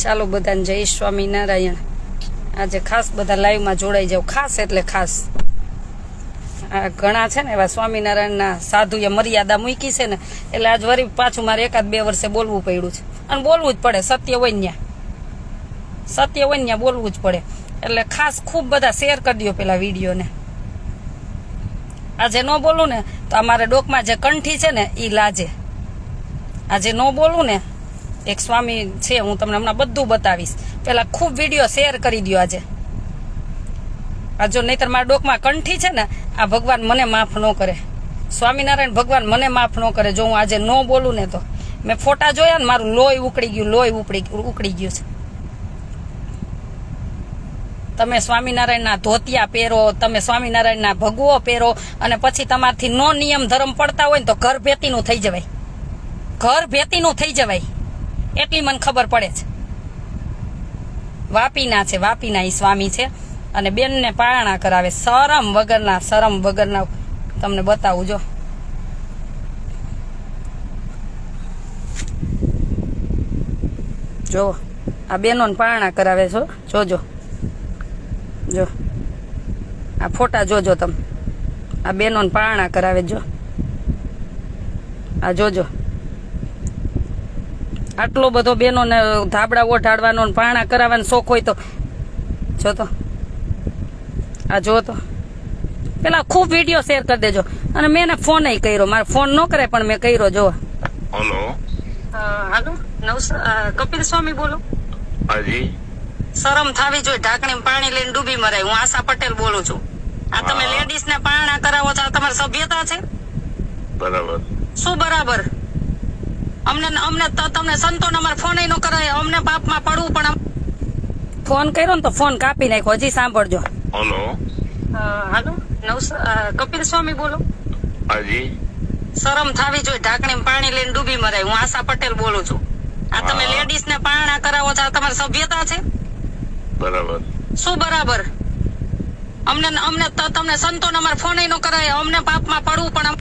ચાલો બધાને જય સ્વામિનારાયણ। આજે ખાસ બધા લાઈવમાં જોડાઈ જાવ, ખાસ એટલે ખાસ। આ ઘણા છે ને એવા સ્વામિનારાયણના સાધુએ મર્યાદા મૂકી છે ને, એટલે આજ વરી પાછું મારે એકાદ બે વર્ષે બોલવું પડ્યું છે, અને બોલવું જ પડે। સત્ય હોય ત્યાં બોલવું જ પડે। એટલે ખાસ ખૂબ બધા શેર કરી દો પેલા વિડીયોને। આજે ન બોલું ને તો અમારે ડોકમાં જે કંઠી છે ને એ લાજે। આજે ન બોલું ને, એક સ્વામી છે, હું તમને હમણાં બધું બતાવીશ। પેલા ખૂબ વિડીયો શેર કરી દો આજે। આ જો નહીતર મારા ડોકમાં કંઠી છે ને, આ ભગવાન મને માફ ન કરે, સ્વામિનારાયણ ભગવાન મને માફ ન કરે। જો હું આજે ન બોલું ને તો મેં ફોટા જોયા ને, મારું લોહી ઉકળી ગયું, ઉકળી ગયું છે। તમે સ્વામિનારાયણના ધોતિયા પહેરો, તમે સ્વામિનારાયણના ભગવો પહેરો, અને પછી તમારથી નો નિયમ ધર્મ પડતા હોય ને તો ઘર ભેતીનું થઈ જવાય, એટલી મને ખબર પડે છે। વાપીના એ સ્વામી છે, અને બેનને પારણા કરાવે, શરમ વગરના। તમને બતાવું જો, જો આ બેનોને પારણા કરાવે છો, જોજો, જો આ ફોટા જોજો તમે, આ બેનોને પારણા કરાવે, જો આ જોજો। આટલો બધો બેનોને ધાબળા ઓઢાડવાનો, પારણા કરાવવાનો શોખ હોય તો જો તો, આ જો તો પેલા ખૂબ વિડીયો શેર કરી દેજો। અને મેં એને ફોન કર્યો, મારે ફોન ન કરે પણ મેં કર્યો। જો હાલો, કપિલ સ્વામી બોલો? હાજી। શરમ થાવી જોઈએ, ઢાંકણી પાણી લઈને ડૂબી મરાય। હું આશા પટેલ બોલું છું। આ તમે લેડીઝ ને પારણા કરાવો છો, આ તમારી સભ્યતા છે? બરાબર। શું બરાબર? અમને તમને સંતોને અમારે ફોન ન કરાય, અમને પાપમાં પડવું, પણ ફોન કર્યો ને તો ફોન કાપી નાખ્યો। હજી સાંભળજો। હાલો, કપિલ સ્વામી બોલો? હાજી। શરમ થાવી જોઈએ, ઢાંકણી પાણી લઈને ડૂબી મરાય। હું આશા પટેલ બોલું છું। આ તમે લેડીઝ ને પારણા કરાવો છો, આ તમારી સભ્યતા છે? બરાબર। શું બરાબર? તમને સંતોને અમારે ફોન ન કરાય, અમને પાપમાં પડવું, પણ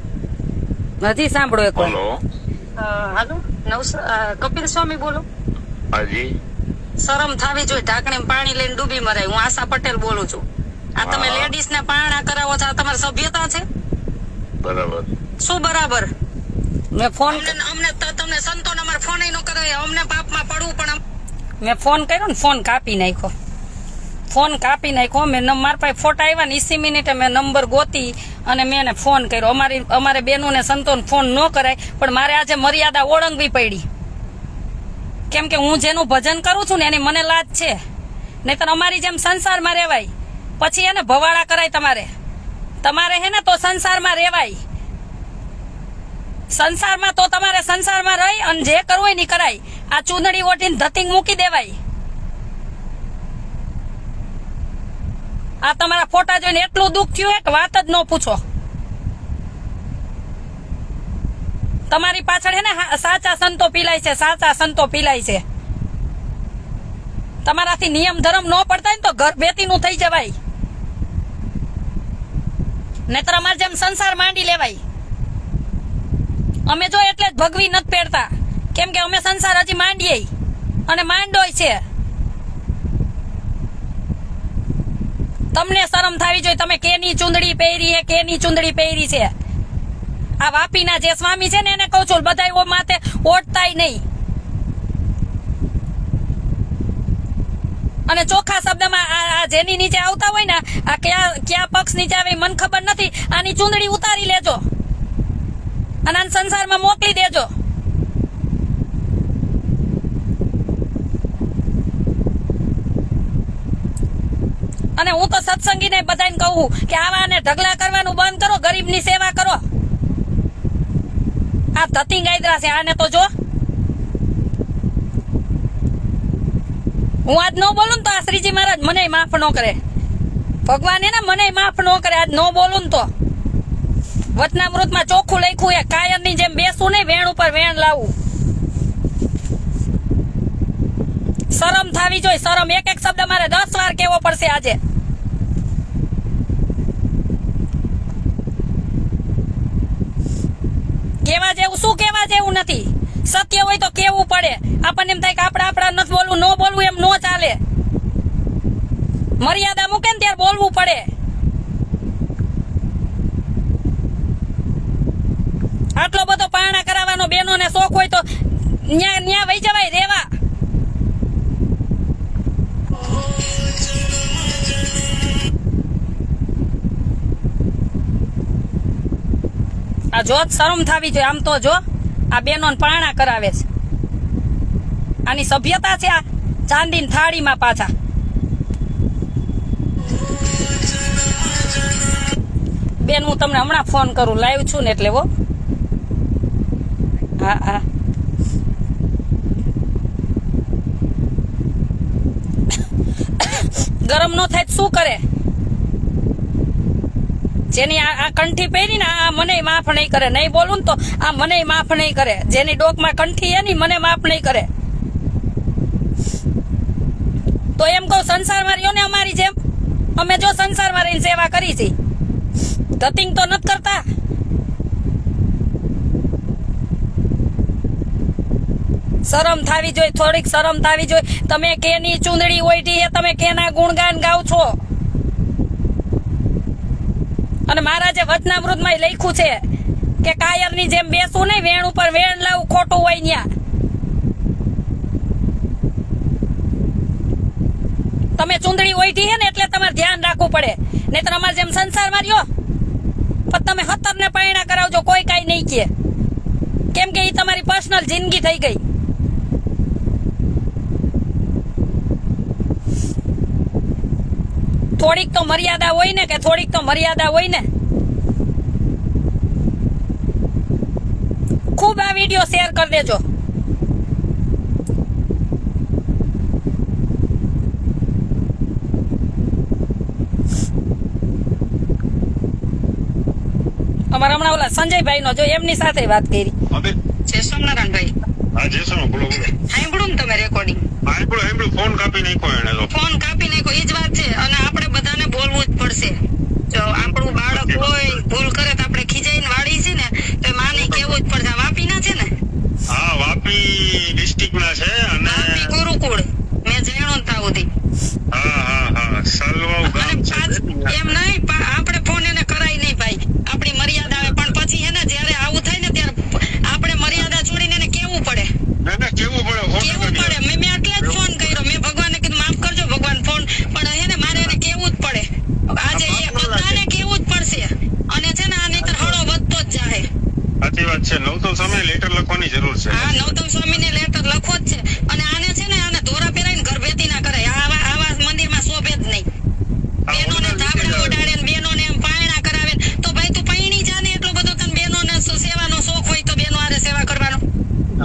હજી સાંભળો એક વાર। હાલો, કપિલ સ્વામી બોલો? હાજી। શરમ થાવી જોઈએ, ઢાંકણી પાણી લઈને ડૂબી મરાય। હું આશા પટેલ બોલું છું। આ તમે લેડીઝ ને પારણા કરાવો છો, આ તમારી સભ્યતા છે? બરાબર। શું બરાબર? મેં ફોન તમને સંતોને અમારે ફોન ન કરાય, અમને પાપમાં પડવું, પણ મેં ફોન કર્યો ને, ફોન કાપી નાખ્યો। મેં મારા પાસે ફોટા આવ્યા ને 20 મિનિટે મેં નંબર ગોતી અને મેં એને ફોન કર્યો। અમારે બેનોને સંતોને ફોન ન કરાય, પણ મારે આજે મર્યાદા ઓળંગવી પડી, કેમ કે હું જેનું ભજન કરું છું ને એની મને લાજ છે। નહીતર અમારી જેમ સંસારમાં રહેવાય, પછી એને ભવાડા કરાય। તમારે હે ને તો સંસારમાં રહેવાય, તો તમારે સંસારમાં રહી અને જે કરવું હોય ની કરાય। આ ચૂંદડી ઓઢીને ધતિંગ મૂકી દેવાય। આ તમારા ફોટા જોઈને એટલું દુઃખ થયું કે વાત જ ન પૂછો। તમારી પાછળ હે ને સાચા સંતો પીલાય છે। તમારાથી નિયમ ધર્મ ન પડતા હોય ને તો ઘર ભેતીનું થઈ જવાય, નહીતર અમારે જેમ સંસાર માંડી લેવાય। અમે જો એટલે જ ભગવી નથી પહેરતા, કેમ કે અમે સંસાર હજી માંડીએ અને માંડોય છે। તમને શરમ થાવી જોઈએ, તમે કેની ચૂંદડી પહેરી છે। આ વાપીના જે સ્વામી છે ને એને કહું છું, બધા માથે ઓઢતાય નહીં, અને ચોખ્ખા શબ્દમાં આ જેની નીચે આવતા હોય ને, આ કયા પક્ષ નીચે આવે મને ખબર નથી, આની ચૂંદડી ઉતારી લેજો અને આને સંસારમાં મોકલી દેજો। અને હું તો સત્સંગીને બધાને કહું કે આવાને ઢગલા કરવાનું બંધ કરો, ગરીબની સેવા કરો। આ ધતિંગ ગાયદ્રા છે, આને તો જો હું આજ ન બોલું તો આ શ્રીજી મહારાજ મને માફ ન કરે, ભગવાન એને મને માફ ન કરે। આજ ન બોલું ને તો વચનામૃતમાં ચોખ્ખું લખ્યું, એ કાયરની જેમ બેસવું નહીં, વેણ ઉપર વેણ લાવવું। શરમ થાવી જોઈએ, શરમ। એક શબ્દ મારે 10 વાર કેવો પડશે આજે। કેવા જેવું શું, કેવા જેવું નથી, સત્ય હોય તો કેવું પડે। પડે. આપણને એમ થાય કે આપણા નથી બોલવું, ન બોલવું એમ નો ચાલે. મર્યાદા મૂકે ને ત્યારે બોલવું પડે. આટલો બધો પારણા કરાવવાનો બેનોને શોખ હોય તો ન્યા વહી જવાય રેવા. આ જોત શરમ થાવી જોઈએ. આમ તો જો આ બેનોને પારણા કરાવે છે. આની સભ્યતા છે આ ચાંદીની થાળીમાં પાછા. બેન હું તમને હમણાં ફોન કરું, લાઈવ છું ને એટલે હો. હા હા ગરમ નો થાય શું કરે? જેની આ કંઠી પહેરી ને આ મને માફ નહીં કરે. નહીં બોલું ને તો આ મને માફ નહીં કરે. જેની ડોકમાં કંઠી એની મને માફ નહીં કરે. તો એમ કહું સંસારમાં રહ્યો ને અમારી જેમ. અમે જો સંસારમાં રહીને સેવા કરી છે, ધતિંગ તો નથી કરતા. શરમ થાવી જોઈએ, થોડીક શરમ થાવી જોઈએ. તમે કેની ચૂંદડી ઓઈટી એ તમે કેના ગુણગાન ગાવ છો? અને મારા જે વચનામૃતમાં લખ્યું છે કે કાયરની જેમ બેસવું નહીં, વેણ ઉપર વેણ લાવું ખોટું હોય ન્યા. તમે ચૂંદડી ઓઈટી હે ને એટલે તમારે ધ્યાન રાખવું પડે. નહીતર અમારે જેમ સંસારમાં રહ્યો પણ તમે 17 ને પાયણા કરાવજો, કોઈ કાંઈ નહીં કે. કેમ કે એ તમારી પર્સનલ જિંદગી થઈ ગઈ. થોડીક તો મર્યાદા હોય ને, કે થોડીક તો મર્યાદા હોય ને. ખૂબ આ વિડીયો શેર કરી દેજો. અમારા હમણાં ઓલા સંજયભાઈ નો જો એમની સાથે વાત કરી. જય સોમનારાયણભાઈ. હા જય સોમ, બોલો બોલો. સાંભળું ને તમે રેકોર્ડિંગ? સાંભળો, ફોન કાપી નાખ્યો એને તો. ફોન કાપી નાખ્યો, એ જ વાત છે. અને આપણે બધાને બોલવું જ પડશે. જો આપણું બાળક હોય ભૂલ કરે તો આપણે ખીજાઈને વાળી છે ને તો માને કેવું જ પડશે. આ વાપી ના છે ને? હા, વાપી ડિસ્ટ્રિક્ટ ના છે. અને વાપી ગુરુકુળ મેં જાણ્યું તા સુધી. હા સાલવાવ અને ગામ છે. એમ નહીં, આપણે ફોન એને કરાય નહીં ભાઈ. આપણી મર્યાદા આવે. પણ પછી એને જયારે આવું થાય ને ત્યારે આપણે મર્યાદા છોડીને એને કેવું પડે. ના કેવું પડે, કેવું પડે. મેં એટલે જ ફોન કર્યો. મેં ભગવાનને કીધું માફ કરજો ભગવાન, ફોન પણ હે ને મારે એને કેવું જ પડે. આજે એ બધાને કેવું જ પડશે. અને છે ને આ નહીંતર હળો વધતો જ જાય. સાચી વાત છે. નવતો સમય લેટર લખવાની જરૂર છે. હા, નવતમ સ્વામીને લેટર લખવો જ છે. અને આને છે ને આને દોરા પહેરાવીને ઘરભેતી ના કરાય. આવા મંદિરમાં શોભે જ નહીં. બેનોને ધાબળા ઉડાડે ને બેનોને એમ પાયણા કરાવે તો ભાઈ તું પૈણી જા ને. એટલો બધો તને બેનોને સેવાનો શોખ હોય તો બેનો આરે સેવા કરવાનો.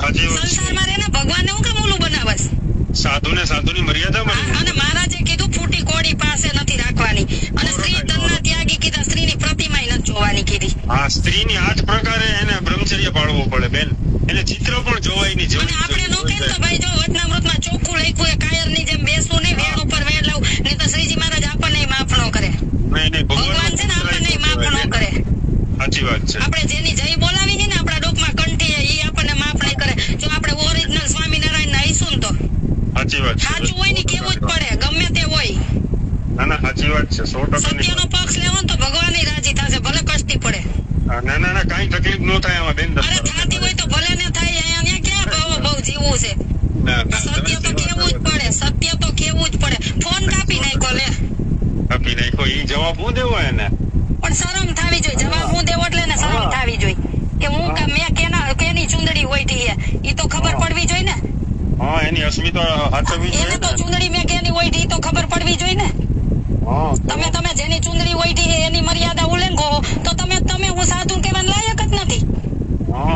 સાચી વાત છે. સંસારમાં રહે ને ભગવાનને હું કેમ ઓલું બનાવસ? સાધુની મર્યાદા બની. અને મહારાજે કીધું ફૂટી કોડી પાસે નથી રાખવાની. અને સ્ત્રી ધનના ત્યાગી કીધા, સ્ત્રીની પ્રતિમાય નથી જોવાની કીધી. હા, સ્ત્રીની આ જ પ્રકારે એને બ્રહ્મચર્ય પાળવું પડે બેન. એને ચિત્ર પણ જોવાય નહીં. અને આપણે નો કેમ તો ભાઈ જો વચનામૃતમાં ચોખ્ખું લખ્યું એ કાયરની જેમ બેસવું નહીં, વેણ ઉપર વેણ લાવું. નહીં તો શ્રીજી મહારાજ આપણને માફ ન કરે. નહીં ભગવાન છે ને આપણને માફ ન કરે. સાચી વાત છે. આપણે જેની જય બોલાવી છે ને આપણા ડોકમાં કંઠી એ આપણને માફ નહીં કરે. જો આપણે ઓરિજિનલ સ્વામિનારાયણ ના આવીશું ને તો સાચી વાત છે. સાચું હોય ને કેવું જ પડે, ગમે તે હોય. ના સાચી વાત છે. 100% સત્યનો પક્ષ લેવો ને તો ભગવાન રાજી થશે, ભલે કષ્ટી પડે. ના કઈ તકલીફ ન થાય આમાં બેન. અરે થતી હોય તો ભલે ને થાય. અહીંયા ક્યાં બહુ જીવવું છે. સત્ય તો કેવું જ પડે, સત્ય તો કેવું જ પડે. ફોન કાપી નાખ્યો લે. કાપી નાખ્યો. ઈ જવાબ હું દેવો એને? પણ શરમ થાવી જોઈએ. જવાબ હું દેવો એટલે ને શરમ થાવી જોઈએ કે હું મેં કેની ચૂંદડી ઓઈટી હે ઈ તો ખબર પડવી જોઈએ ને. હા, એની અસ્મિતા હાચવવી જોઈએ. એને તો ચૂંદડી મેં કેની ઓઈટી તો ખબર પડવી જોઈએ ને. હા, તમે જેની ચૂંદડી ઓઈટી હે એની મર્યાદા ઉલ્લંઘો તો તમે હું સાધુ કહેવાના લાયક જ નથી.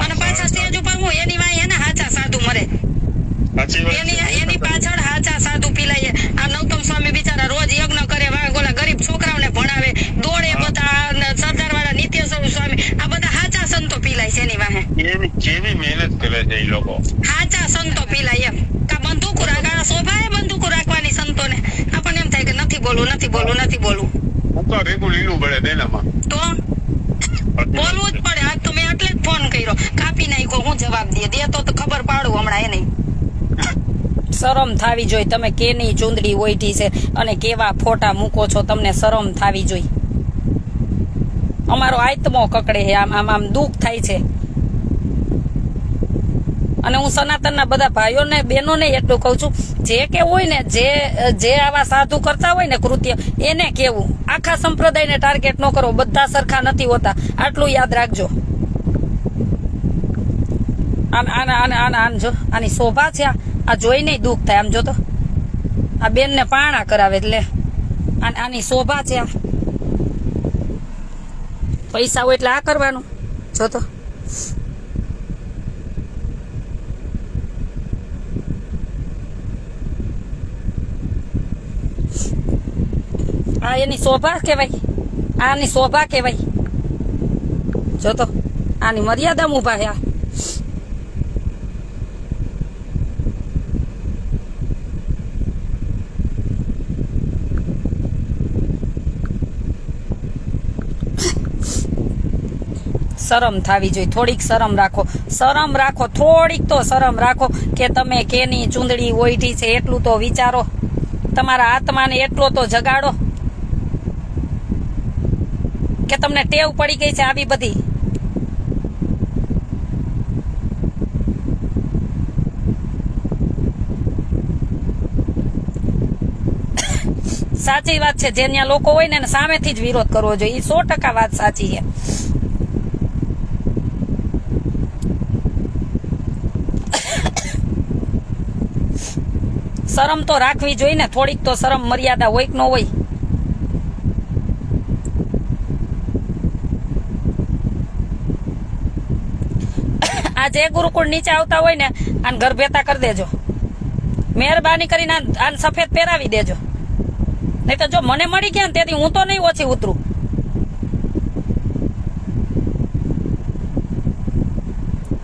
અને પાછા સ્ટેજ ઉપર હું એની વાય એને હાચા સાધુ મરે. સાચી વાત છે. એની પાછળ હાચા સાધુ પીલાય. આ નવતમ સ્વામી બિચારા રોજ યજ્ઞ કરે, ઓલા ગરીબ છોકરાઓને ભણાવે, દોડે બધા. સરદાર વાળા નિત્ય સ્વામી આ બધા હાચા સંતો પીલાય છે એની વાહે. કેવી મહેનત કરે છે એ લોકો. હાચા સંતો પીલાય એમ. કા બંદૂકો રાખવા શોભાએ બંદૂકો રાખવાની સંતોને. આપણને એમ થાય કે નથી બોલવું. હું તો રેગુ લીલું પડે તેનામાં. તો બોલવું જ પડે. આજ તો મેં એટલે જ ફોન કર્યો. કાપી નાખ્યો. હું જવાબ દે તો ખબર પાડું હમણાં એને. શરમ થાવી જોઈએ. તમે કેની ચૂંદડી ઓઈઠી છે અને કેવા ફોટા મૂકો છો, તમને શરમ થાવી જોઈએ. અમારો આત્મો કકડે છે, આમ દુઃખ થાય છે. અને હું સનાતનના બધા ભાઈઓને બહેનોને એટલું કહું છું, જે કે હોય ને, જે આવા સાધુ કરતા હોય ને કૃત્ય, એને કેવું આખા સંપ્રદાયને ટાર્ગેટ ન કરો. બધા સરખા નથી હોતા, આટલું યાદ રાખજો. આન જો, આની શોભા છે. આ જોઈને દુઃખ થાય. આમ જો તો આ બેનને પાણા કરાવે એટલે આની શોભા છે. આ પૈસા હોય એટલે આ કરવાનું. જો તો આ એની શોભા કહેવાય, આની શોભા કહેવાય. જો તો આની મર્યાદામાં ઊભા છે. શરમ થાવી જોઈએ. થોડીક શરમ રાખો, શરમ રાખો, થોડીક તો શરમ રાખો કે તમે કેની ચૂંદડી ઓઈઠી છે એટલું તો વિચારો. તમારા આત્માને એટલો તો જગાડો કે તમને ટેવ પડી ગઈ છે આવી બધી. સાચી વાત છે. જે ત્યાં લોકો હોય ને એને સામેથી જ વિરોધ કરવો જોઈએ. એ 100% વાત સાચી છે. શરમ તો રાખવી જોઈએ ને. થોડીક તો શરમ મર્યાદા હોય કે ન હોય. આ જે ગુરુકુળ નીચે આવતા હોય ને, આને ઘર ભેતા કરી દેજો. મહેરબાની કરીને આને સફેદ પહેરાવી દેજો. નહીં તો જો મને મળી ગયા ને તેથી હું તો નહીં ઓછી ઉતરું.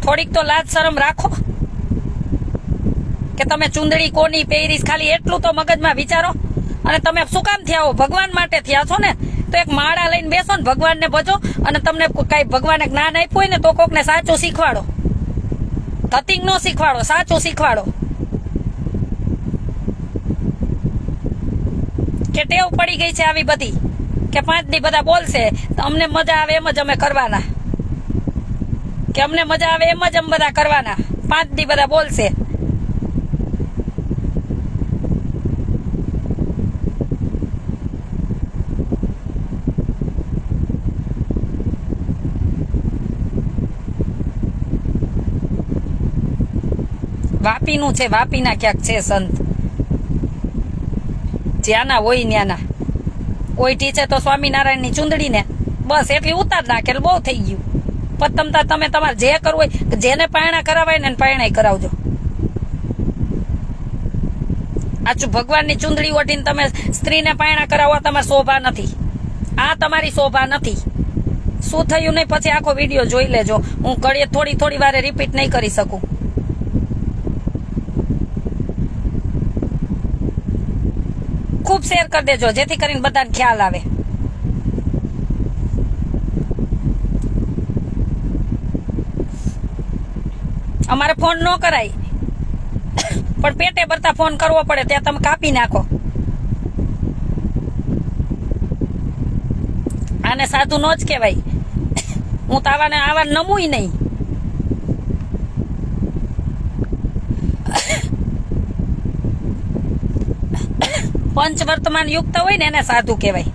થોડીક તો લાજ શરમ રાખો કે તમે ચૂંદડી કોની પહેરીશ, ખાલી એટલું તો મગજમાં વિચારો. અને તમે શું કામ થયા હો? ભગવાન માટે થયા છો ને, તો એક માળા લઈને બેસો ને, ભગવાનને ભજો. અને તમને કઈ ભગવાને જ્ઞાન આપ્યું હોય ને તો કોકને સાચું શીખવાડો. ધતિંગ નો શીખવાડો, સાચું શીખવાડો. કે ટેવ પડી ગઈ છે આવી બધી કે 5 દી બધા બોલશે તો અમને મજા આવે એમ જ અમે કરવાના. કે અમને મજા આવે એમ જ અમે બધા કરવાના. 5 દી બધા બોલશે. વાપીનું છે, વાપીના ક્યાંક છે સંત. જ્યાંના હોય ન્યાના. ઓઈઠી છે તો સ્વામિનારાયણની ચૂંદડી ને બસ એટલી ઉતાર નાખે એટલે બહુ થઈ ગયું. પણ તમે તમારે જે કરવું હોય, જેને પાયણા કરાવાય ને પાયણા કરાવજો. આછું ભગવાનની ચૂંદડી ઓઢીને તમે સ્ત્રીને પાયણા કરાવવા તમારી શોભા નથી. આ તમારી શોભા નથી. શું થયું નહીં પછી આખો વિડીયો જોઈ લેજો. હું ઘડીએ થોડી વારે રિપીટ નહીં કરી શકું. ખૂબ શેર કરી દેજો જેથી કરીને બધાને ખ્યાલ આવે. અમારે ફોન ન કરાય પણ પેટે ભરતા ફોન કરવો પડે ત્યાં તમે કાપી નાખો. આને સાધુ નો જ કહેવાય. હું તો આવા નમુય નહીં. પંચ વર્તમાન યુક્ત હોય ને એને સાધુ કહેવાય.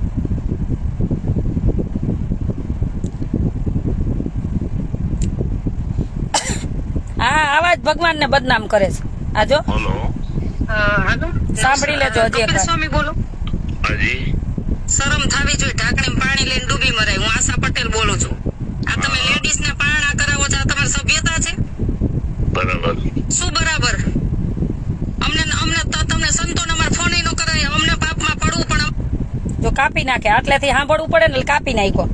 હા, આવા જ ભગવાનને બદનામ કરે છે. આ જો સાંભળી લેજો હજી એક વાર. સ્વામી બોલો. હાજી. શરમ થાવી જોઈએ. ઢાંકણીમાં પાણી લઈને ડૂબી મરાય. હું આશા પટેલ બોલું છું. આ તમે લેડીઝ ને પારણા કરાવો છો, આ તમારી સભ્યતા છે? બરાબર. શું બરાબર? અમને તમને સંતોને અમાર ફોન નો કરાય. અમને પાપમાં પડવું પણ જો કાપી નાખે આટલેથી સાંભળવું પડે ને કાપી નાખ્યો.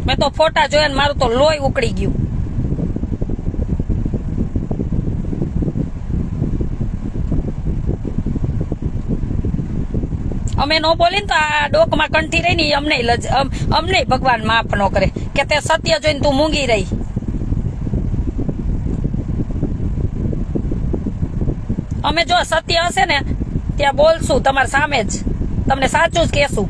મેં તો ફોટા જોયા ને મારું તો લોહી ઉકળી ગયું. અમે નો બોલી ને તો આ ડોકમાં કંઠી રહી ને અમને ભગવાન માફ ન કરે કે તે સત્ય જોઈને તું મૂંગી રહી. અમે જો સત્ય હશે ને ત્યાં બોલશું તમારી સામે જ, તમને સાચું જ કહેશું.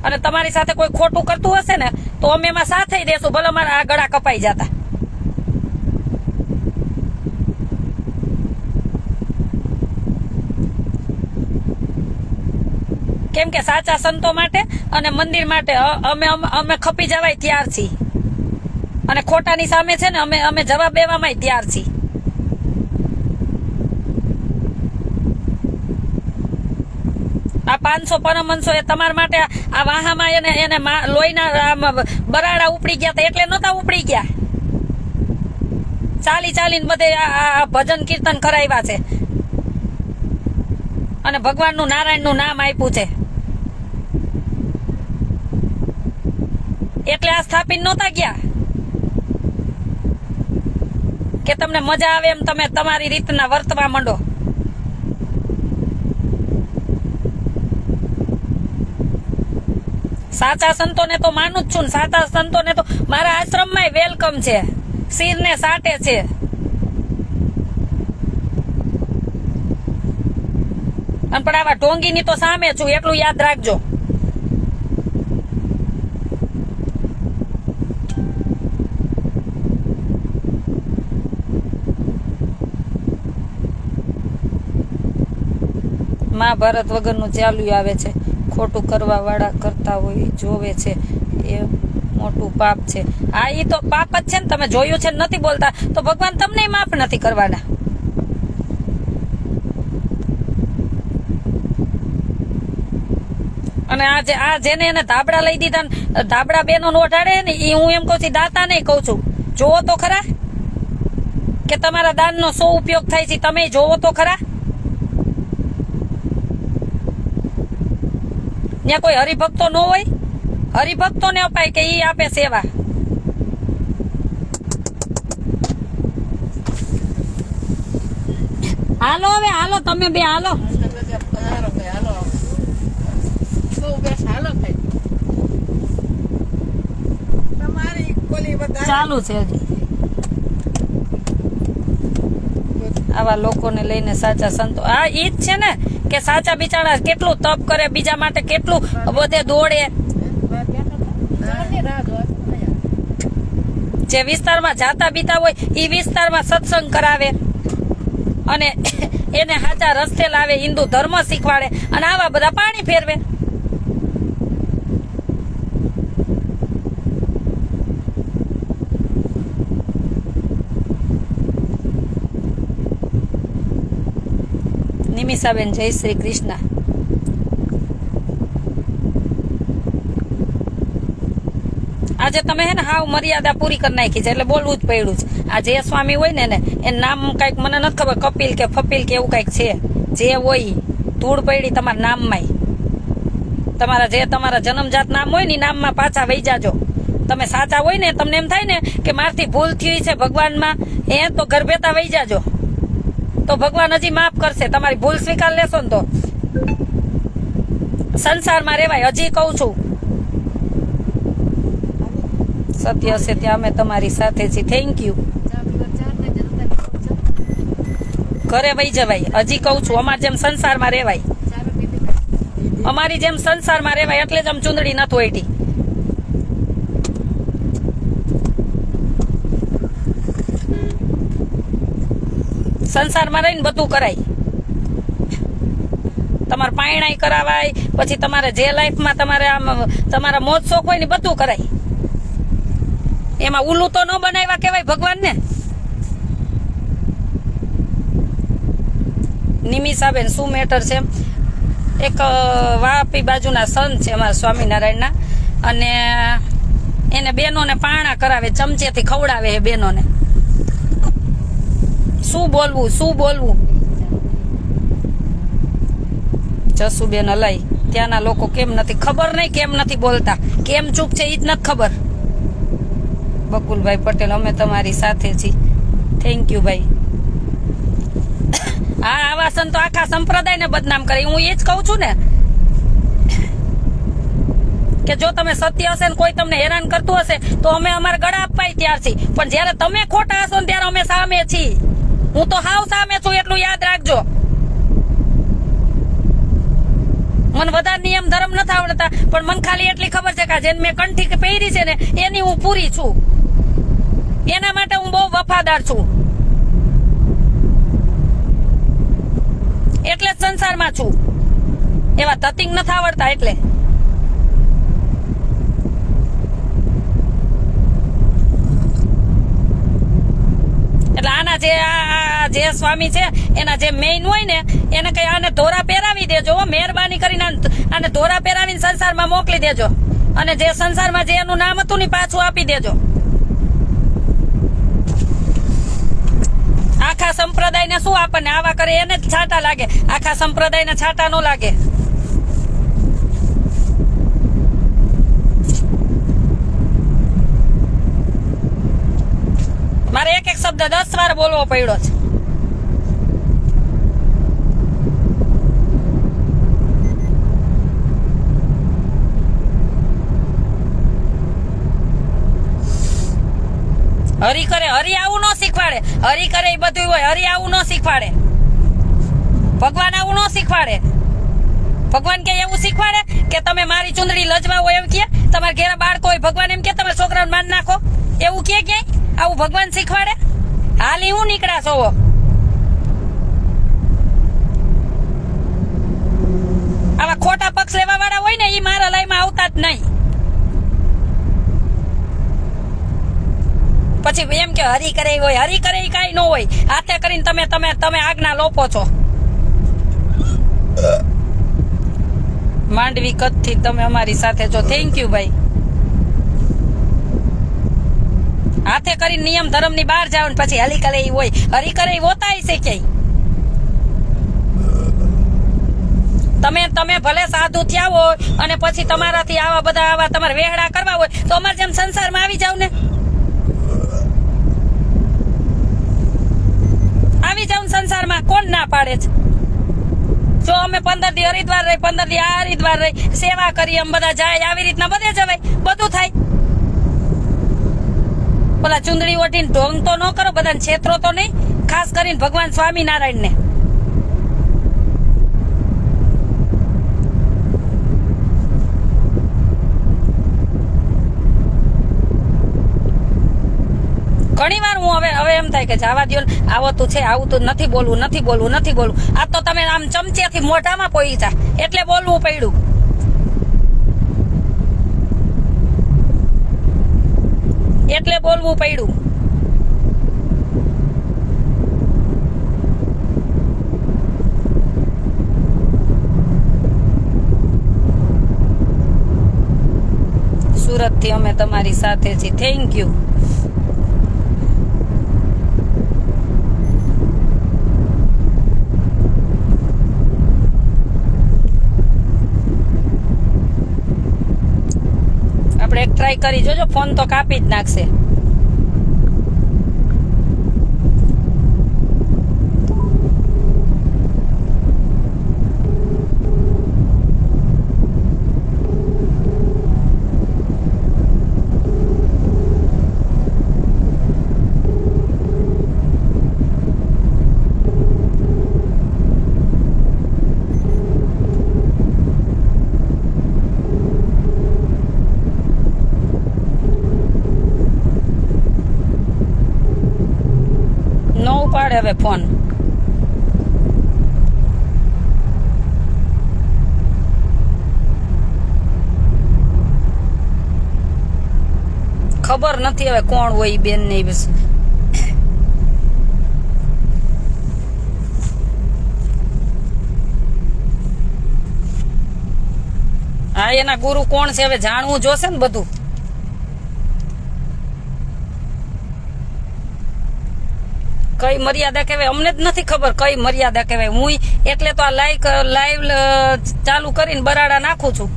અને તમારી સાથે કોઈ ખોટું કરતું હશે ને તો અમે એમાં સાથે દેશું, ભલે અમારા આ ગળા કપાઈ જતા. કેમ કે સાચા સંતો માટે અને મંદિર માટે અમે ખપી જવાય તૈયાર છીએ, અને ખોટાની સામે છે ને અમે જવાબ દેવામાં તૈયાર છીએ. આ 500 પરમહંસો એ તમારા માટે આ વાહામાં એને લોહીના બરાડા ઉપડી ગયા હતા એટલે નતા ઉપડી ગયા. ચાલીને બધે આ ભજન કીર્તન કરાવ્યા છે અને ભગવાનનું નારાયણનું નામ આપ્યું છે એટલે આ સ્થાપિત નહોતા ગયા કે તમને મજા આવે એમ તમે તમારી રીતના વર્તવા માંડો. સાચા સંતોને તો માનું જ છું ને, સાચા સંતોને તો મારા આશ્રમમાં વેલકમ છે, શિરને સાટે છે. અને પણ આવા ઢોંગીની તો સામે છું એટલું યાદ રાખજો. મહાભારત વગરનું ચાલુ આવે છે, ખોટું કરવા વાળા કરતા હોય જોવે છે એ મોટું પાપ છે. આ ઈ તો પાપ જ છે ને, તમે જોયું છે નથી બોલતા તો ભગવાન તમને માફ નથી કરવાના. અને આ જેને એને ધાબડા લઈ દીધા ને ધાબડા બેનો ઓઢાડે ને એ હું એમ કહું છું દાતા નહીં કહું છું, જોવો તો ખરા કે તમારા દાનનો શું ઉપયોગ થાય છે, તમે જોવો તો ખરા. ત્યાં કોઈ હરિભક્તો ન હોય, હરિભક્તોને અપાય કે ઈ આપે સેવા. હાલો હવે હાલો, તમે બે હાલો. ચાલુ છે હજી. આવા લોકોને લઈને સાચા સંતો આ ઈ જ છે ને કે સાચા બિચારા કેટલું તપ કરે, બીજા માટે કેટલું બધે દોડે. જે વિસ્તારમાં જાતા બીતા હોય એ વિસ્તારમાં સત્સંગ કરાવે અને એને સાચા રસ્તે લાવે, હિન્દુ ધર્મ શીખવાડે અને આવા બધા પાણી ફેરવે. નિમિષાબેન જય શ્રી કૃષ્ણ. આજે તમે હે ને હાવ મર્યાદા પૂરી કરી નાખી છે એટલે બોલવું જ પડ્યું છે. આ જે સ્વામી હોય ને એ નામ કઈક મને નથી ખબર, કપિલ કે ફપીલ કે એવું કઈક છે, જે હોય ધૂળ પડી તમારા નામમાં. તમારા જન્મજાત નામ હોય ને નામમાં પાછા વહી જાજો. તમે સાચા હોય ને તમને એમ થાય ને કે મારથી ભૂલ થઈ છે ભગવાનમાં તો ઘર બેતા વહી જાજો તો ભગવાન હજી માફ કરશે. તમારી ભૂલ સ્વીકાર લેશો ને તો સંસારમાં રહેવાય. હજી કહું છું સત્ય હશે ત્યાં અમે તમારી સાથે છીએ. Thank you. ઘરે વહી જવાય. હજી કહું છું અમારી જેમ સંસારમાં રહેવાય, અમારી જેમ સંસારમાં રહેવાય એટલે જ આમ ચૂંદડી નથી ઓઈટી. સંસારમાં રહીને બધું કરાય. તમારે પાયણાઈ કરાવાય, પછી તમારે જે લાઈફમાં તમારે આમ તમારા મોજ શોખ હોય ને બધું કરાય. એમાં ઉલ્લું તો ન બનાવ્યા કહેવાય ભગવાનને. નિમિષાબેન શું મેટર છે? એક વાપી બાજુના સંત છે અમારા સ્વામિનારાયણના, અને એને બેનોને પારણા કરાવે, ચમચેથી ખવડાવે એ બેનોને. શું બોલવું? જસુબેન અલાઈ ત્યાંના લોકો કેમ નથી ખબર, નહીં કેમ નથી બોલતા, કેમ ચૂપ છે એ જ નથી ખબર. બકુલભાઈ પટેલ અમે તમારી સાથે છીએ. થેન્ક યુ ભાઈ. હા, આવા સંતો આખા સંપ્રદાયને બદનામ કરે. હું એ જ કહું છું ને કે જો તમે સત્ય હશે ને કોઈ તમને હેરાન કરતું હશે તો અમે અમારા ગળા અપાય ત્યાર છીએ, પણ જયારે તમે ખોટા હશો ને ત્યારે અમે સામે છીએ. હું તો હાવ સામે છું એટલું યાદ રાખજો. મને વધારે નિયમ ધર્મ નથી આવડતા, પણ મને ખાલી એટલી ખબર છે કે આ જેને મેં કંઠી પહેરી છે ને એની હું પૂરી છું, એના માટે હું બહુ વફાદાર છું, એટલે જ સંસારમાં છું. એવા તતિંગ નથી આવડતા એટલે. એટલે આના જે સ્વામી છે એના જે મેઇન હોય ને એને કઈ આને ધોરા પહેરાવી દેજો, મહેરબાની કરીને આને ધોરા પહેરાવીને સંસારમાં મોકલી દેજો, અને જે સંસારમાં જે એનું નામ હતું ને પાછું આપી દેજો. આખા સંપ્રદાયને શું આપણને આવા કરે એને જ છાંટા લાગે, આખા સંપ્રદાયને છાંટા નો લાગે. મારે એક એક શબ્દ 10 વાર બોલવો પડ્યો છે. હરી કરે, હરી આવું ન શીખવાડે, હરી કરે એ બધું હોય, હરી આવું ન શીખવાડે, ભગવાન આવું ન શીખવાડે. ભગવાન કે એવું શીખવાડે કે તમે મારી ચુંદડી લજવાવો એમ કે, તમારા ઘેરા બાળકો હોય ભગવાન એમ કે તમારા છોકરાને માન નાખો, એવું કે ક્યાંય આવું ભગવાન શીખવાડે? હાલી હું નીકળ્યા છો? આવા ખોટા પક્ષ લેવા વાળા હોય ને એ મારા લાઈમાં આવતા જ નહીં. પછી એમ કે હરી કરે હોય, હરી કરે કઈ ન હોય, હાથે કરીને તમે આજ્ઞા લોપો છો. માંડવી કચ્છથી તમે અમારી સાથે છો, થેન્ક યુ ભાઈ. હાથે કરીને નિયમ ધર્મ ની બહાર જાવ ને પછી હલી કરે હોય, હરી કરે હોતા છે ક્યાંય? તમે ભલે સાધુ થયા હોય અને પછી તમારાથી આવા બધા આવા તમારે વેહડા કરવા હોય તો અમારે જેમ સંસારમાં આવી જાવ ને, આવી જાવ સંસારમાં. કોણ ના પાડે છે? જો અમે 15 દી હરિદ્વાર રહી, 15 દી આ હરિદ્વાર રહી, સેવા કરી, અમે બધા જાય, આવી રીતના બધે જવાય, બધું થાય. પેલા ચુંદડી ઓઢીને ઢોંગ તો ન કરો, બધાને છેતરો તો નહીં, ખાસ કરીને ભગવાન સ્વામિનારાયણ ને. ઘણી વાર હું હવે એમ થાય કે જવા દો ને, આવતું છે, આવતું નથી બોલવું, નથી બોલવું, નથી બોલવું. આ તો તમે આમ ચમચેથી મોઢામાં પહોંચ્યા એટલે બોલવું પડ્યું. એટલે બોલવું પડ્યું. સુરતથી અમે તમારી સાથે છીએ, થેન્ક યુ. આપણે એક ટ્રાય કરી જોજો, ફોન તો કાપી જ નાખશે. હવે ફોન ખબર નથી હવે કોણ હોય બેન ને. બસ હા, એના ગુરુ કોણ છે હવે જાણવું જોશે ને બધું. કઈ મર્યાદા કહેવાય અમને જ નથી ખબર, કઈ મર્યાદા કહેવાય. હું એટલે તો આ લાઈવ ચાલુ કરીને બરાડા નાખું છું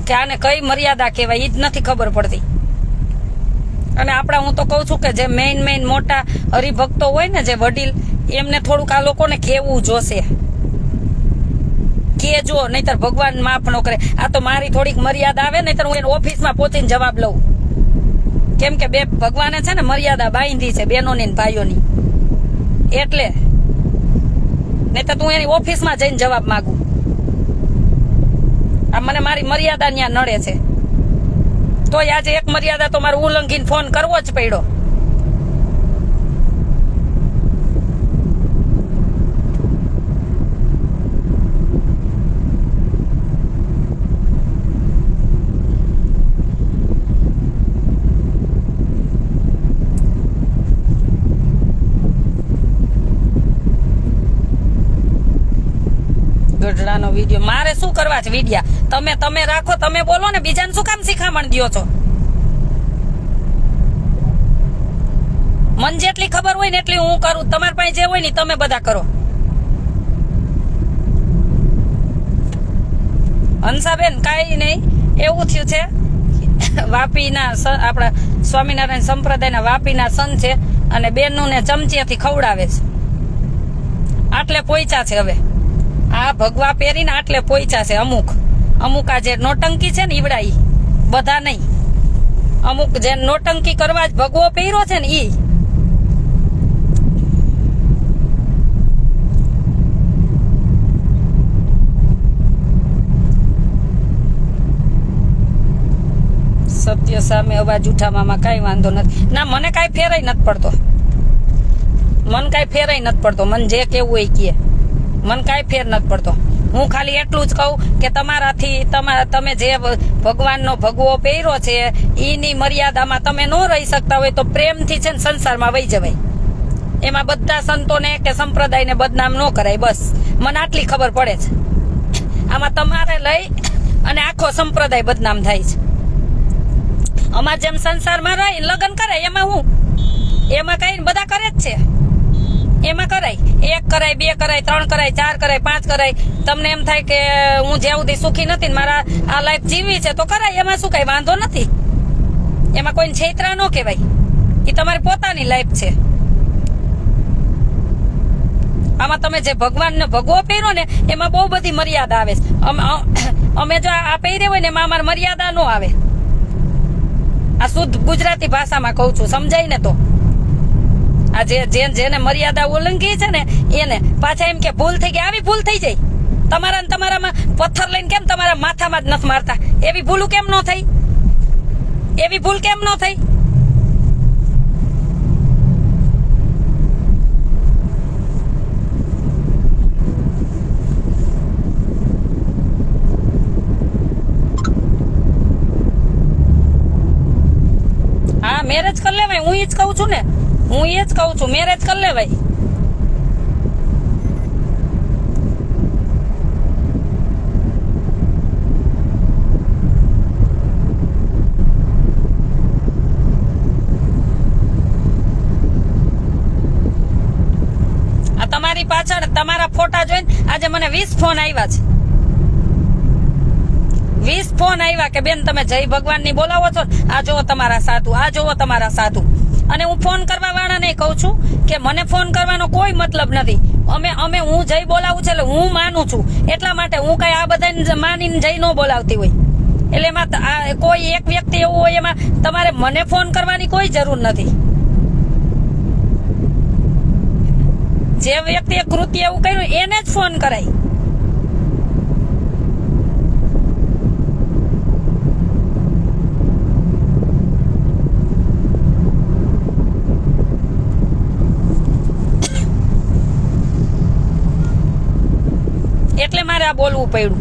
કે આને કઈ મર્યાદા કહેવાય એ જ નથી ખબર પડતી. અને આપણા હું તો કહું છું કે જે મેઇન મોટા હરિભક્તો હોય ને, જે વડીલ, એમને થોડુંક આ લોકોને કહેવું જોશે. કેજો, નહીતર ભગવાન માફ ન કરે. આ તો મારી થોડીક મર્યાદા આવે, નહીતર હું એને ઓફિસમાં પહોંચીને જવાબ લઉં. કેમ કે બે ભગવાને છે ને મર્યાદા બાંધી છે બહેનોની ને ભાઈઓની, એટલે નહીં તો તું એની ઓફિસમાં જઈને જવાબ માંગુ. આ મને મારી મર્યાદા ત્યાં નડે છે, તોય આજે એક મર્યાદા તો મારે ઉલ્લંઘીને ફોન કરવો જ પડ્યો. ગઢડાનો વિડીયો મારે શું કરવા છે? વિડિયા તમે રાખો, તમે બોલો ને, બીજાને શું કામ શિખામણ દ્યો છો? મન જેટલી ખબર હોય ને એટલી હું કરું, તમારી પાસે જે હોય ને તમે બધા કરો. હંસાબેન કાંઈ નહીં, એવું થયું છે વાપીના આપણા સ્વામિનારાયણ સંપ્રદાયના વાપીના સંત છે અને બેનનું ચમચીથી ખવડાવે છે. આટલે પોઈચા છે હવે, આ ભગવા પહેરીને આટલે પોઈચા છે. અમુક આ જે નોટંકી છે ને ઈવડા, ઈ બધા નહીં, અમુક જે નોટંકી કરવા જ ભગવો પહેર્યો છે ને ઈ. સત્ય સામે અવાજ ઉઠાવવામાં કાંઈ વાંધો નથી. ના, મને કાંઈ ફેરાય નથી પડતો, મને જે કેવું એ કહે, મને કાંઈ ફેર નથી પડતો. હું ખાલી એટલું જ કહું કે તમારાથી તમે જે ભગવાનનો ભગવો પહેર્યો છે એની મર્યાદામાં તમે ન રહી શકતા હોય તો પ્રેમથી છે ને સંસારમાં વહી જવાય. એમાં બધા સંતોને કે સંપ્રદાયને બદનામ ન કરાય. બસ મને આટલી ખબર પડે છે. આમાં તમારે લઈ અને આખો સંપ્રદાય બદનામ થાય છે. અમાર જેમ સંસારમાં રહી લગ્ન કરાય એમાં કઈ બધા કરે જ છે. એમાં કરાય, 1 કરાય, 2 કરાય, 3 કરાય, 4 કરાય, 5 કરાય. તમને એમ થાય કે હું જ્યાં સુધી સુખી નથી મારા આ લાઈફ જીવી છે તો કરાય, એમાં શું કઈ વાંધો નથી. એમાં કોઈને છેતરા ન કહેવાય, એ તમારી પોતાની લાઈફ છે. આમાં તમે જે ભગવાનને ભગવો પહેરો ને એમાં બહુ બધી મર્યાદા આવે છે. અમે જો આ પહેર્યા હોય ને એમાં અમારી મર્યાદા ન આવે. આ શુદ્ધ ગુજરાતી ભાષામાં કહું છું, સમજાય ને તો. આ જેને મર્યાદા ઉલ્લંઘી છે ને એને પાછા એમ કે ભૂલ થઈ ગઈ. આવી ભૂલ થઈ જાય તમારામાં પથ્થર લઈને કેમ તમારા માથામાં જ નથી મારતા? એવી ભૂલ કેમ ન થઈ? હા, મેરેજ કરી લેવાય. હું એ જ કહું છું ને, મેરેજ કરી લેવાય. આ તમારી પાછળ તમારા ફોટા જોઈને આજે મને 20 ફોન આવ્યા છે. 20 ફોન આવ્યા કે બેન તમે જય ભગવાનની બોલાવો છો, આ જોવો તમારા સાધુ. અને હું ફોન કરવા વાળાને કહું છું કે મને ફોન કરવાનો કોઈ મતલબ નથી. હું જય બોલાવું છું એટલે હું માનું છું, એટલા માટે હું કઈ આ બધાને માનીને જય ન બોલાવતી હોય. એટલે એમાં કોઈ એક વ્યક્તિ એવું હોય એમાં તમારે મને ફોન કરવાની કોઈ જરૂર નથી. જે વ્યક્તિએ કૃત્ય એવું કર્યું એને જ ફોન કરાય. એટલે મારે આ બોલવું પડ્યું.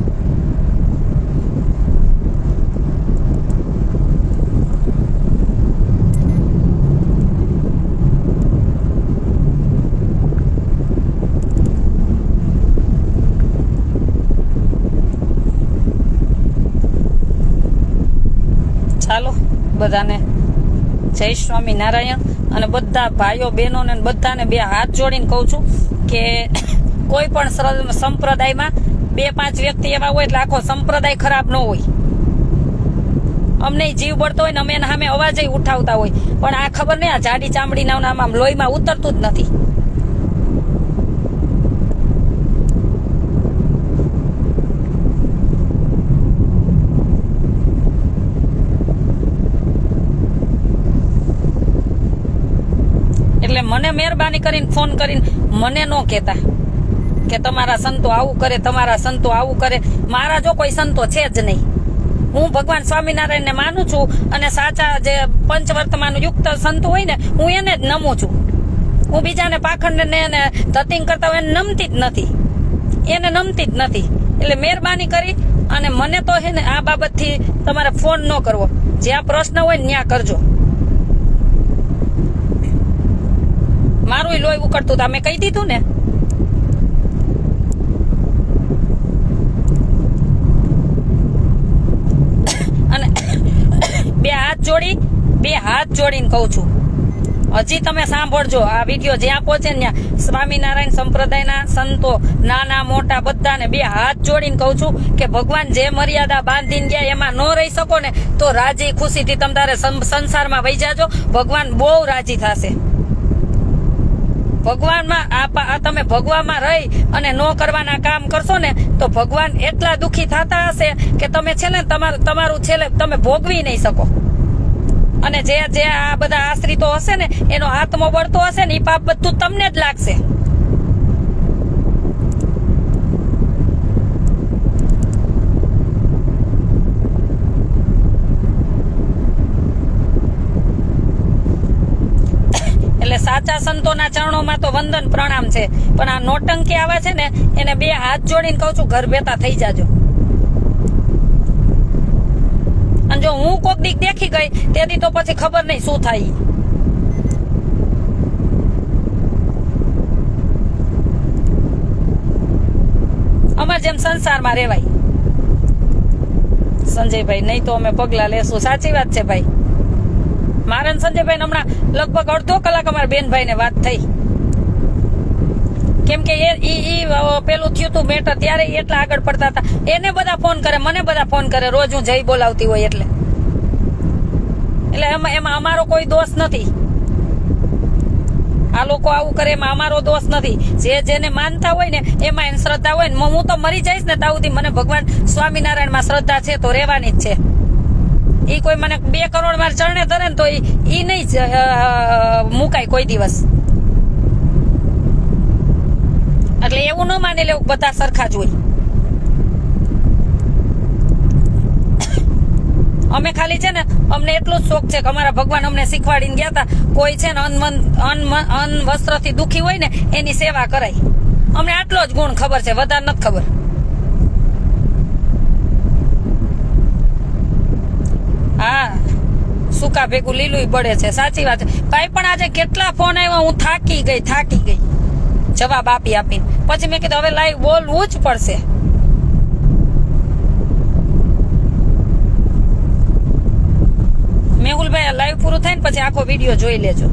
ચાલો બધાને જય સ્વામિનારાયણ. અને બધા ભાઈઓ બહેનોને બધાને 2 હાથ જોડીને કહું છું કે કોઈ પણ સંપ્રદાયમાં 2-5 વ્યક્તિ એવા હોય એટલે આખો સંપ્રદાય ખરાબ ન હોય. અમને જીવ બળતો હોય ને અમે એના સામે અવાજ ઉઠાવતા હોય, પણ આ ખબર નહીં આ જાડી ચામડીના આમ લોહીમાં ઉતરતું જ નથી. એટલે મને મહેરબાની કરીને ફોન કરીને મને ન કહેતા કે તમારા સંતો આવું કરે, તમારા સંતો આવું કરે. મારા જો કોઈ સંતો છે જ નહીં. હું ભગવાન સ્વામિનારાયણને માનું છું અને સાચા જે પંચવર્તમાન યુક્ત સંતો હોય ને હું એને જ નમું છું. હું બીજાને પાખંડને એને ધતિંગ કરતા હોય એને નમતી જ નથી, એને નમતી જ નથી. એટલે મહેરબાની કરી અને મને તો હે ને આ બાબતથી તમારે ફોન ન કરવો. જ્યાં પ્રશ્ન હોય ને ત્યાં કરજો. મારું લોહી ઉકળતું તમે કહી દીધું ને. અને બે હાથ જોડીને કહું છું, હજી તમે સાંભળજો આ વિડીયો જ્યાં પહોંચે ને ત્યાં સ્વામિનારાયણ સંપ્રદાયના સંતો નાના મોટા બધાને બે હાથ જોડીને કહું છું કે ભગવાન જે મર્યાદા બાંધીને ગયા એમાં ન રહી શકો ને તો રાજી ખુશીથી તમે તારે સંસારમાં વહી જાજો. ભગવાન બહુ રાજી થશે. ભગવાનમાં આ તમે ભગવાનમાં રહી અને ન કરવાના કામ કરશો ને તો ભગવાન એટલા દુખી થતા હશે કે તમે છેલ્લે તમારું છેલ્લે તમે ભોગવી નહીં શકો. અને જે આ બધા આશ્રિતો હશે ને એનો આત્મો બળતો હશે ને એ પાપ બધું તમને જ લાગશે. એટલે સાચા સંતોના ચરણોમાં તો વંદન પ્રણામ છે, પણ આ નોટંકી આવે છે ને એને બે હાથ જોડીને કહું છું ઘર ભેતા થઈ જાજો. અને જો હું કોક દીક દેખી ગઈ તેથી તો પછી ખબર નહીં શું થાય. અમાર જેમ સંસારમાં રેવાય. સંજયભાઈ નહીં તો અમે પગલા લેશું. સાચી વાત છે ભાઈ. મારા સંજયભાઈ હમણાં લગભગ અડધો કલાક અમારા બેનભાઈ ને વાત થઈ. કેમ કે પેલું થયું તું મેટર ત્યારે એટલા આગળ પડતા હતા. એને બધા ફોન કરે, મને બધા ફોન કરે, રોજ હું જઈ બોલાવતી હોય એટલે એમાં અમારો કોઈ દોષ નથી. આ લોકો આવું કરે એમાં અમારો દોષ નથી. જેને માનતા હોય ને એમાં એને શ્રદ્ધા હોય ને હું તો મરી જઈશ ને ત્યાં સુધી મને ભગવાન સ્વામિનારાયણ માં શ્રદ્ધા છે તો રહેવાની જ છે. ઈ કોઈ મને 2 કરોડ માર ચરણે ધરે ને તો ઈ નહીં મુકાય કોઈ દિવસ. એટલે એવું ન માની લેવું બધા સરખા જ હોય. અમે ખાલી છે ને અમને એટલું જ શોખ છે કે અમારા ભગવાન અમને શીખવાડીને ગયા હતા કોઈ છે ને અન્ન વસ્ત્રથી દુખી હોય ને એની સેવા કરાય. અમને આટલો જ ગુણ ખબર છે, વધારે નથી ખબર. હા, સુકા ભેગું લીલું પડે છે. સાચી વાત છે ભાઈ. પણ આજે કેટલા ફોન આવ્યા, હું થાકી ગઈ જવાબ આપીને. પછી મેં કીધું હવે લાઈવ બોલવું જ પડશે. મેહુલભાઈ લાઈવ પૂરું થાય ને પછી આખો વિડીયો જોઈ લેજો.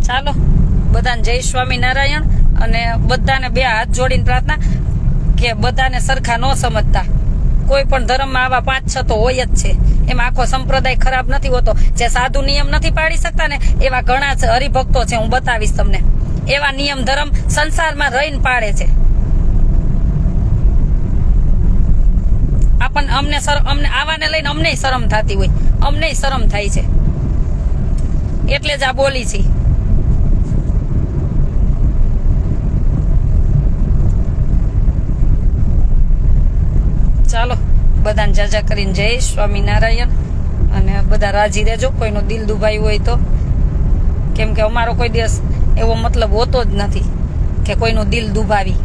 ચાલો, બધાને જય સ્વામિનારાયણ. અને બધાને બે હાથ જોડીને પ્રાર્થના કે બધાને સરખા ન સમજતા. કોઈ પણ ધર્મમાં આવા 5-6 તો હોય જ છે. એમાં આખો સંપ્રદાય ખરાબ નથી હોતો. જે સાધુ નિયમ નથી પાડી શકતા ને એવા ઘણા હરિભક્તો છે. હું બતાવીશ તમને. એવા નિયમ ધર્મ સંસારમાં રહીને પાડે છે. અમને આવાને લઈને અમને શરમ થતી હોય, અમને શરમ થાય છે. એટલે જ આ બોલી છે. ચાલો, બધાને જાજા કરીને જય સ્વામિનારાયણ. અને બધા રાજી રહેજો. કોઈનું દિલ દુભાયું હોય તો, કેમ કે અમારો કોઈ દિવસ એવો મતલબ હોતો જ નથી કે કોઈનું દિલ દુભાવી.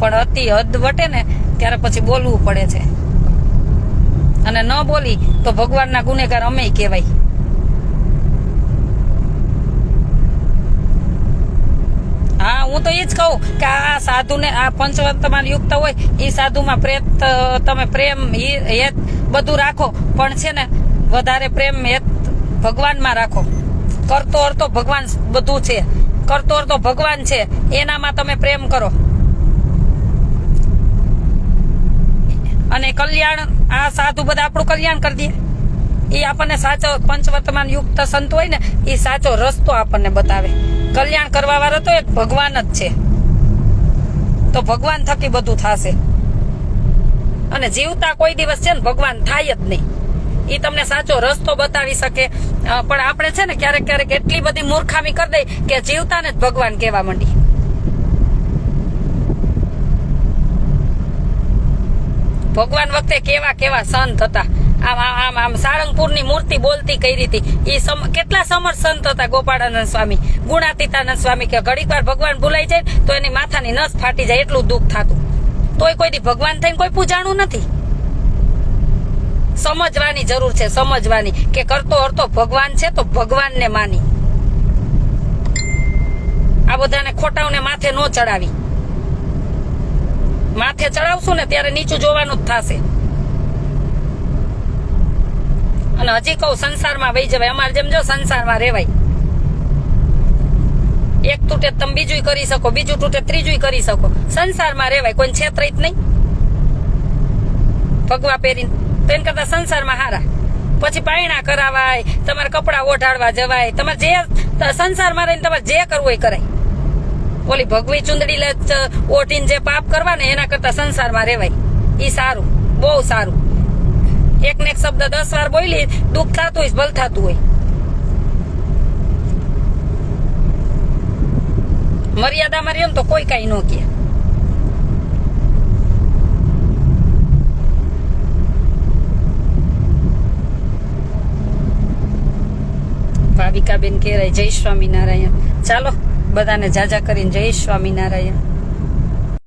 પણ અતિ હદ વટે ને ત્યારે પછી બોલવું પડે છે. અને ન બોલી તો ભગવાનના ગુનેગાર અમે કહેવાય. હા, હું તો એ જ કહું કે આ સાધુને આ પંચવર્તમાન યુક્ત હોય એ સાધુમાં તમે પ્રેમ હેત બધું રાખો, પણ છે ને વધારે પ્રેમ હેત ભગવાનમાં રાખો. કરતો અર્તો ભગવાન બધું છે. કરતો અર્તો ભગવાન છે, એનામાં તમે પ્રેમ કરો. અને કલ્યાણ, આ સાધુ બધા આપણું કલ્યાણ કરી દે. એ આપણને સાચો પંચવર્તમાન યુક્ત સંત હોય ને એ સાચો રસ્તો આપણને બતાવે. કલ્યાણ કરવા વાળો તો એક ભગવાન જ છે. તો ભગવાન થકી બધું થશે. અને જીવતા કોઈ દિવસ છે ને ભગવાન થાય જ નહીં. એ તમને સાચો રસ્તો બતાવી શકે. પણ આપણે છે ને ક્યારેક એટલી બધી મૂર્ખામી કરી દઈ કે જીવતાને જ ભગવાન કહેવા માંડી. ભગવાન વખતે કેવા કેવા સંત હતા. આમ આમ આમ સાળંગપુરની મૂર્તિ બોલતી કરી હતી. કેટલા સમર્થ સંત હતા ગોપાળાનંદ સ્વામી, ગુણાતીતાનંદ સ્વામી, કે ઘડીક વાર ભગવાન ભૂલાઈ જાય તો એની માથાની નસ ફાટી જાય એટલું દુઃખ થતું. તોય કોઈ દી ભગવાન થઈને કોઈ પૂજાણું નથી. સમજવાની જરૂર છે, સમજવાની કે કરતો હરતો ભગવાન છે તો ભગવાનને માની. આ બધાને ખોટાઓને માથે નો ચડાવી. માથે ચડાવશું ને ત્યારે નીચું જોવાનું જ થશે. અને હજી કહું, સંસારમાં વહી જવાય. અમારે જેમ જો સંસારમાં રહેવાય. એક તૂટે તમે બીજું કરી શકો, બીજું તૂટે ત્રીજું કરી શકો. સંસારમાં રહેવાય, કોઈ છેતરાય જ નહીં. ભગવા પહેરીને તો એને કરતા સંસારમાં હારા. પછી પાયણા કરાવાય, તમારે કપડા ઓઢાડવા જવાય, તમારે જે સંસારમાં રહીને તમારે જે કરવું એ કરાય. ઓલી ભગવી ચુંદડી ઓઢીને જે પાપ કરવા ને એના કરતા સંસારમાં રહેવાય. ઈ સારું, બહુ સારું. એક ને એક શબ્દ 10 વાર બોલી દુઃખ થતું હોય, ભલ થતું હોય. મર્યાદામાં રહ્યો ને તો કોઈ કઈ ન કહે. ભાવિકાબેન કેરાય જય સ્વામિનારાયણ. ચાલો બધાને જાજા કરીને જય સ્વામિનારાયણ.